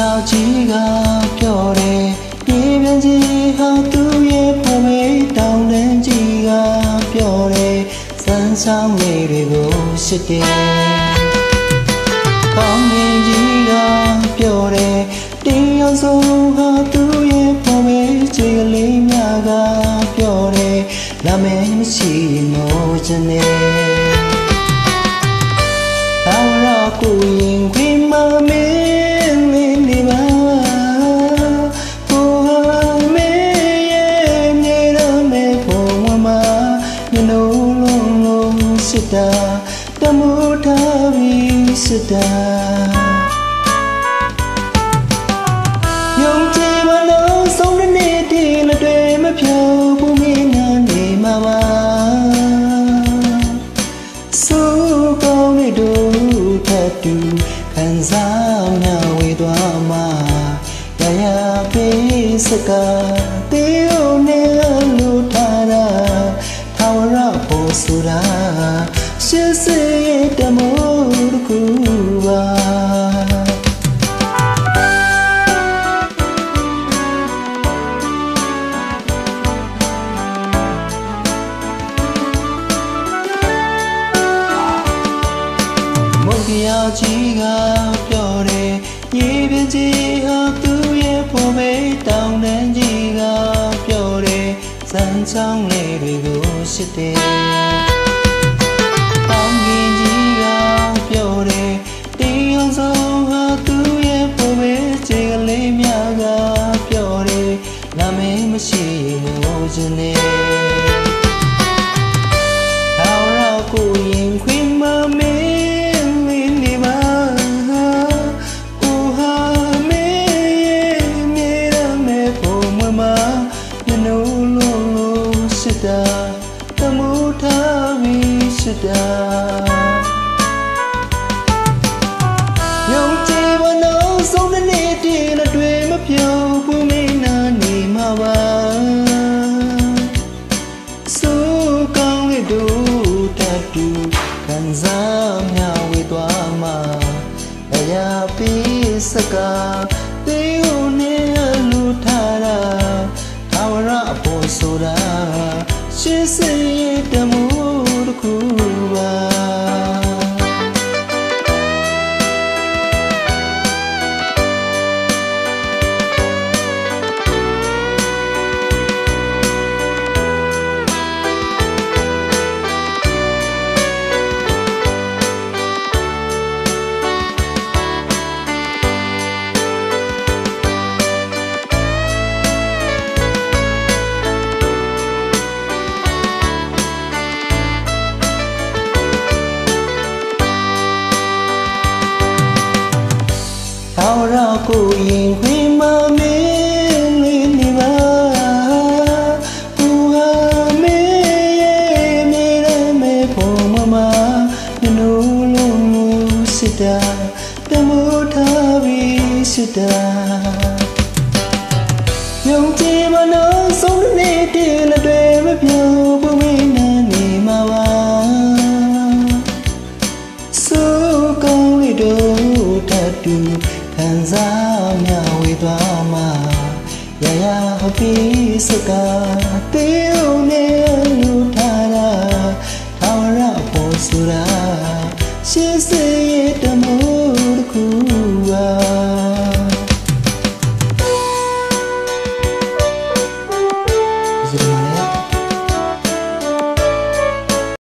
ယောက်ကြီးကပြောတယ်ဒီပြန်ကြီးဟာသူ့ရဲ့ဖေမေးတောင်းတန်းကြီးကပြောတယ်စမ်းဆောင်လေးတွေကိုရှစ်တယ်ကောင်းရင်ကြီးကပြောတယ်ဒီအောင်ဆုံးဟာသူ့ရဲ့ဖေမေးကြီးကလေးများကပြောတယ်လာမင်းမရှိမို့ချင်တယ်သာဝရကိုရင်ခွေမမေးနေနေပါကိုဟာမေးရဲ့မြေရမေဘုံဝမညလုံးလုံးလုံးစစ်တာတမှုထားပြီးစစ်တာယုံကြည်မလို့ဆုံးတဲ့နေ့တည်းလက်တွေမဖြောဘူးမင်းနာနေမှာပါစိုးကောင်းတဲ့တို့ထပ်တူခံစားနာဝေသွားမှာရရပေးစကားတေးုံနဲ့လူထားတာထာဝရဖို့ဆိုတာရှစ်စေးတမိုးတစ်ခုပါယောက်ကြီးကပြောတယ်ရေပြင်းကြီးဟာသူ့ရဲ့ဖေမေးတောင်းတန်းကြီးကပြောတယ်စမ်းချောင်းလေးတွေကိုရှစ်တယ်ပေါင်းခင်ကြီးကပြောတယ်ဒီအောင်ဆုံးဟာသူ့ရဲ့ဖေမေးကြီးကလေးများကပြောတယ်နာမည်မရှိလို့ခြင်းနဲ့ထာဝရကိုရင်ခွေမမေးတမှုထားပြီးစစ်တာယုံကြည်မလို့ဆုံးတဲ့နေ့တည်းလက်တွေမပြုံးဘူးမင်းနာနေမှာပါစိုးကောင်းတဲ့တို့တတူခံစားမျှဝေသွားမှာတရားပြီးစကားတေးုံနဲ့လူထားတာထာဝရအဖို့ဆိုတာရှစ်စေးတမှုတစ်ခုပါထာဝရကိုရင်ခွေမမေးနေပါကိုဟာမေးရဲ့မြေရမေဘုံမမညလုံးလုံးစစ်တာတမှုထားပြီးစစ်တာယုံကြည်မလို့ဆုံးတဲ့နေ့တည်းလက်တွေမပြောင်းဘူးမင်းနာနေမှာပါစိုးကောင်းတဲ့တို့ထပ်တူခံစားမျှဝေသွားမှာရရပြီးစကားတေးုံနဲ့လူထားတာထာဝရဖို့ဆိုတာရှစ်စေးတမိုးတစ်ခုပါ